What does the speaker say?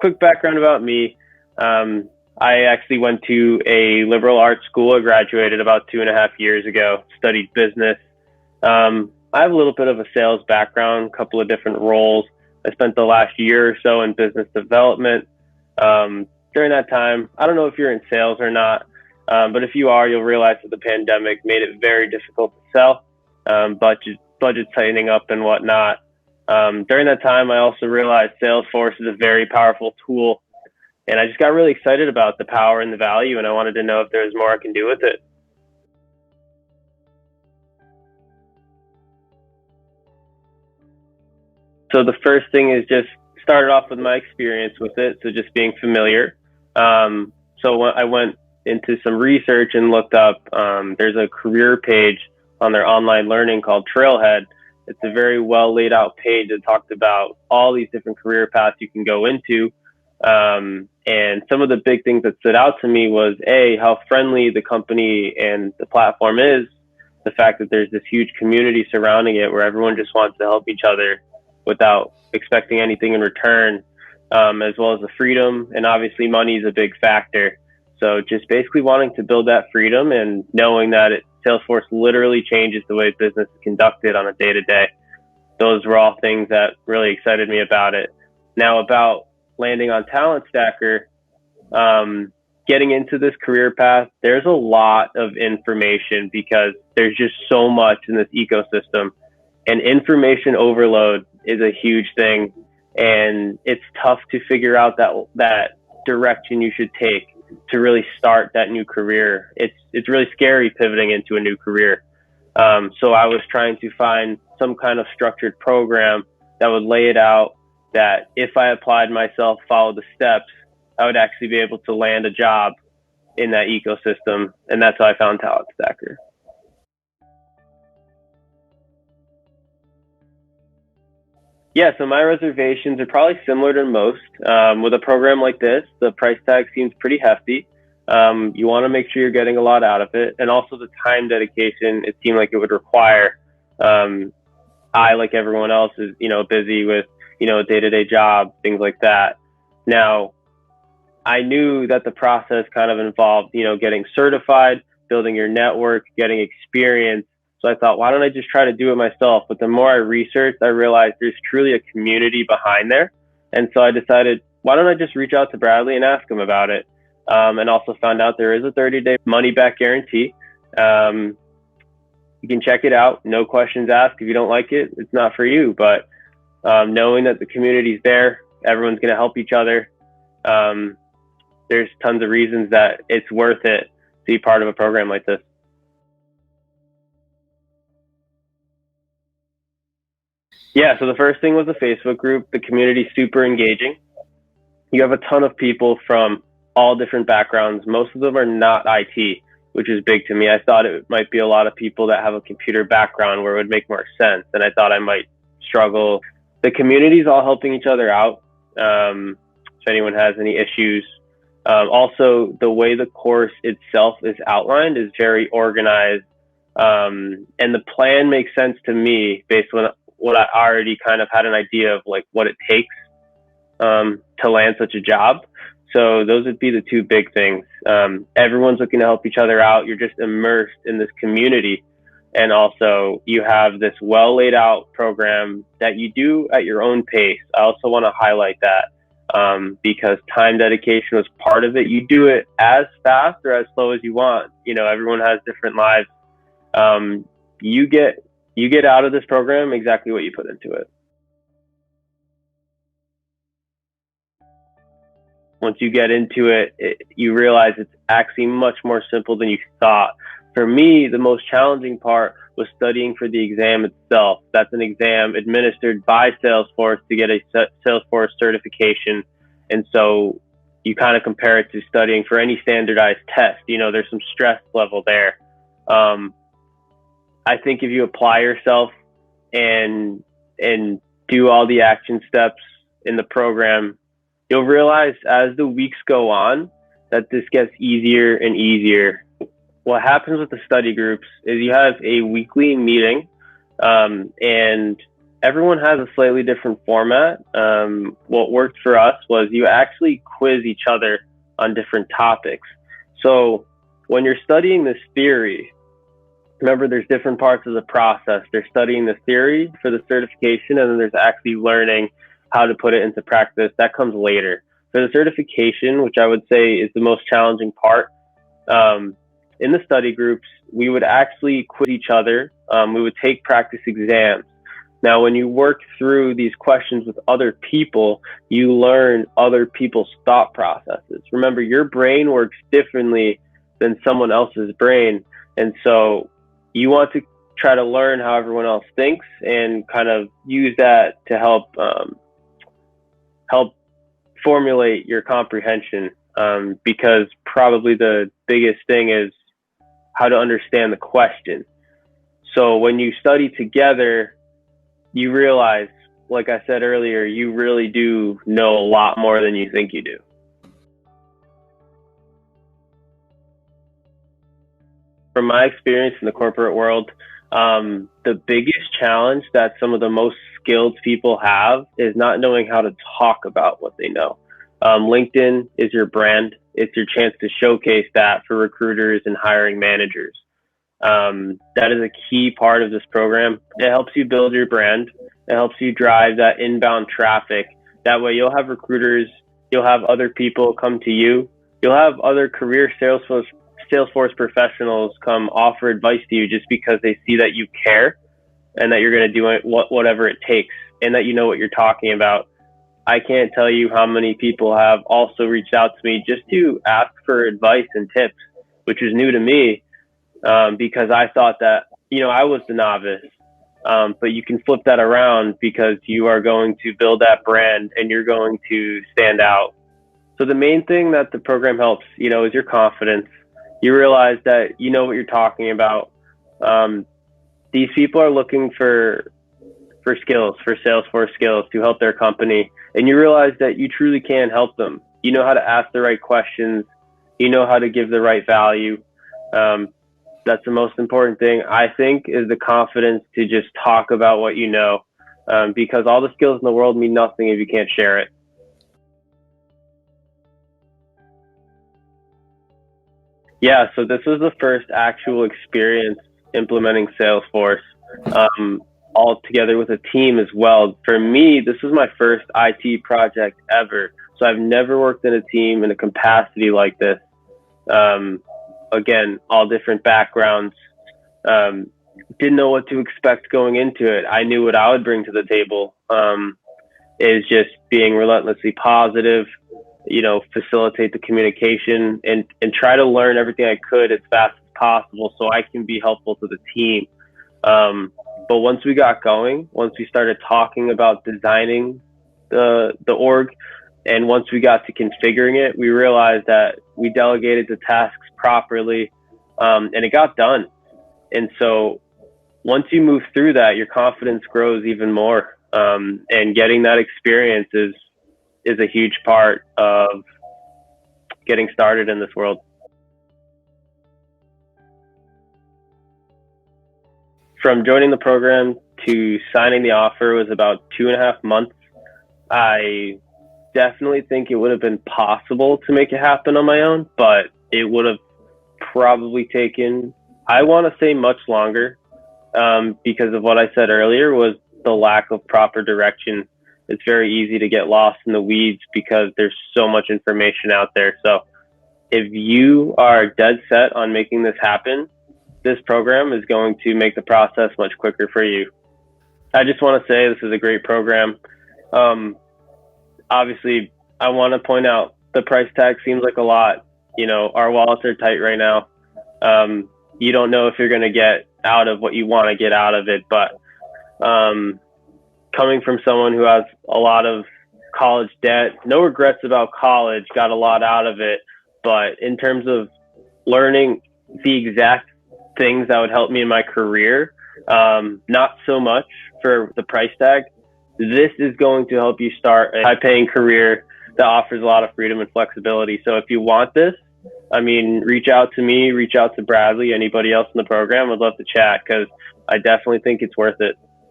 quick background about me. I actually went to a liberal arts school. I graduated about 2.5 years ago, studied business. I have a little bit of a sales background, a couple of different roles. I spent the last year or so in business development. During that time, I don't know if you're in sales or not, but if you are, you'll realize that the pandemic made it very difficult to sell, budget tightening up and whatnot. During that time, I also realized Salesforce is a very powerful tool, and I just got really excited about the power and the value, and I wanted to know if there was more I can do with it. So the first thing is just started off with my experience with it, so just being familiar. So I went into some research and looked up, there's a career page on their online learning called Trailhead. It's a very well laid out page that talks about all these different career paths you can go into. And some of the big things that stood out to me was how friendly the company and the platform is, the fact that there's this huge community surrounding it where everyone just wants to help each other without expecting anything in return, as well as the freedom, and obviously money is a big factor. So just basically wanting to build that freedom and knowing that Salesforce literally changes the way business is conducted on a day-to-day. Those were all things that really excited me about it. Now, about landing on Talent Stacker, getting into this career path, there's a lot of information because there's just so much in this ecosystem, and information overload is a huge thing, and it's tough to figure out that direction you should take to really start that new career. It's really scary pivoting into a new career. So I was trying to find some kind of structured program that would lay it out, that if I applied myself, followed the steps, I would actually be able to land a job in that ecosystem. And that's how I found Talent Stacker. Yeah, so my reservations are probably similar to most. With a program like this, the price tag seems pretty hefty. You want to make sure you're getting a lot out of it. And also the time dedication, it seemed like it would require. I, like everyone else, is, busy with, a day-to-day job, things like that. Now, I knew that the process kind of involved, getting certified, building your network, getting experience. So I thought, why don't I just try to do it myself? But the more I researched, I realized there's truly a community behind there. And so I decided, why don't I just reach out to Bradley and ask him about it? And also found out there is a 30-day money-back guarantee. You can check it out. No questions asked. If you don't like it, it's not for you. But knowing that the community's there, everyone's going to help each other. There's tons of reasons that it's worth it to be part of a program like this. Yeah, so the first thing was the Facebook group. The community's super engaging. You have a ton of people from all different backgrounds. Most of them are not IT, which is big to me. I thought it might be a lot of people that have a computer background where it would make more sense, and I thought I might struggle. The community's all helping each other out, if anyone has any issues. Also, the way the course itself is outlined is very organized, and the plan makes sense to me based on what I already kind of had an idea of, like what it takes to land such a job. So those would be the two big things. Everyone's looking to help each other out. You're just immersed in this community. And also you have this well laid out program that you do at your own pace. I also want to highlight that because time dedication was part of it. You do it as fast or as slow as you want. Everyone has different lives. You get out of this program exactly what you put into it. Once you get into it, you realize it's actually much more simple than you thought. For me, the most challenging part was studying for the exam itself. That's an exam administered by Salesforce to get a Salesforce certification. And so you kind of compare it to studying for any standardized test. There's some stress level there. I think if you apply yourself and do all the action steps in the program, you'll realize as the weeks go on that this gets easier and easier. What happens with the study groups is you have a weekly meeting, and everyone has a slightly different format. What worked for us was you actually quiz each other on different topics. So when you're studying this theory, remember there's different parts of the process. They're studying the theory for the certification, and then there's actually learning how to put it into practice. That comes later. For the certification, which I would say is the most challenging part, in the study groups, we would actually quiz each other. We would take practice exams. Now, when you work through these questions with other people, you learn other people's thought processes. Remember, your brain works differently than someone else's brain. And so you want to try to learn how everyone else thinks and kind of use that to help formulate your comprehension, because probably the biggest thing is how to understand the question. So when you study together, you realize, like I said earlier, you really do know a lot more than you think you do. From my experience in the corporate world, the biggest challenge that some of the most skilled people have is not knowing how to talk about what they know. LinkedIn is your brand. It's your chance to showcase that for recruiters and hiring managers. That is a key part of this program. It helps you build your brand. It helps you drive that inbound traffic. That way you'll have recruiters, you'll have other people come to you, you'll have other career Salesforce professionals come offer advice to you just because they see that you care and that you're going to do it, whatever it takes, and that you know what you're talking about. I can't tell you how many people have also reached out to me just to ask for advice and tips, which was new to me. Because I thought that, I was the novice, but you can flip that around because you are going to build that brand and you're going to stand out. So the main thing that the program helps, is your confidence. You realize that you know what you're talking about. These people are looking for skills, for Salesforce skills to help their company. And you realize that you truly can help them. You know how to ask the right questions. You know how to give the right value. That's the most important thing, I think, is the confidence to just talk about what you know, because all the skills in the world mean nothing if you can't share it. Yeah, so this was the first actual experience implementing Salesforce, all together with a team as well. For me, this was my first IT project ever. So I've never worked in a team in a capacity like this. Again, all different backgrounds. Didn't know what to expect going into it. I knew what I would bring to the table, is just being relentlessly positive, facilitate the communication and try to learn everything I could as fast as possible so I can be helpful to the team. But once we got going, once we started talking about designing the org, and once we got to configuring it, we realized that we delegated the tasks properly, and it got done. And so once you move through that, your confidence grows even more. And getting that experience is a huge part of getting started in this world. From joining the program to signing the offer was about 2.5 months. I definitely think it would have been possible to make it happen on my own, but it would have probably taken, I want to say, much longer, because of what I said earlier was the lack of proper direction. It's very easy to get lost in the weeds because there's so much information out there. So if you are dead set on making this happen, this program is going to make the process much quicker for you. I just want to say this is a great program. Obviously, I want to point out the price tag seems like a lot. Our wallets are tight right now. You don't know if you're going to get out of what you want to get out of it, but coming from someone who has a lot of college debt, no regrets about college, got a lot out of it, but in terms of learning the exact things that would help me in my career, not so much for the price tag. This is going to help you start a high-paying career that offers a lot of freedom and flexibility. So if you want this, reach out to me, reach out to Bradley, anybody else in the program. I'd love to chat because I definitely think it's worth it.